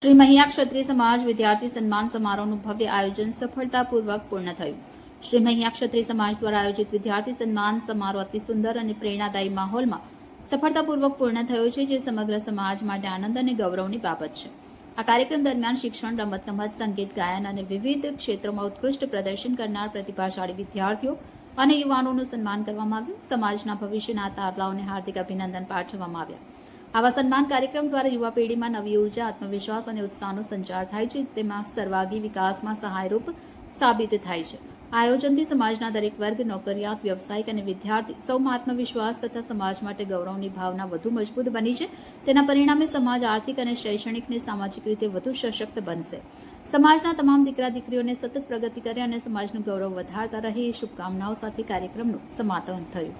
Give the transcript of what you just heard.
શ્રી મહિયા ક્ષત્રિય સમાજ વિદ્યાર્થી સન્માન સમારોહનું ભવ્ય આયોજન સફળતાપૂર્વક પૂર્ણ થયું. શ્રી મહિયા ક્ષત્રિય સમાજ દ્વારા આયોજિત વિદ્યાર્થી સન્માન સમારોહ અતિ સુંદર અને પ્રેરણાદાયી માહોલમાં સફળતાપૂર્વક પૂર્ણ થયો છે, જે સમગ્ર સમાજ માટે આનંદ અને ગૌરવની બાબત છે. આ કાર્યક્રમ દરમિયાન શિક્ષણ, રમતગમત, સંગીત, ગાયન અને વિવિધ ક્ષેત્રોમાં ઉત્કૃષ્ટ પ્રદર્શન કરનાર પ્રતિભાશાળી વિદ્યાર્થીઓ અને યુવાનોનું સન્માન કરવામાં આવ્યું. સમાજના ભવિષ્યના તારલાઓને હાર્દિક અભિનંદન પાઠવવામાં આવ્યા. આવા સન્માન કાર્યક્રમ દ્વારા યુવા પેઢીમાં નવી ઉર્જા, આત્મવિશ્વાસ અને ઉત્સાહનો સંચાર થાય છે. તેમાં સર્વાંગી વિકાસમાં સહાયરૂપ સાબિત થાય છે. આયોજનથી સમાજના દરેક વર્ગ, નોકરિયાત, વ્યવસાયિક અને વિદ્યાર્થી સૌમાં આત્મવિશ્વાસ તથા સમાજ માટે ગૌરવની ભાવના વધુ મજબૂત બની છે. તેના પરિણામે સમાજ આર્થિક અને શૈક્ષણિક અને સામાજિક રીતે વધુ સશક્ત બનશે. સમાજના તમામ દીકરા દીકરીઓને સતત પ્રગતિ કરે અને સમાજનું ગૌરવ વધારતા રહે એ શુભકામનાઓ સાથે કાર્યક્રમનું સમાપન થયું.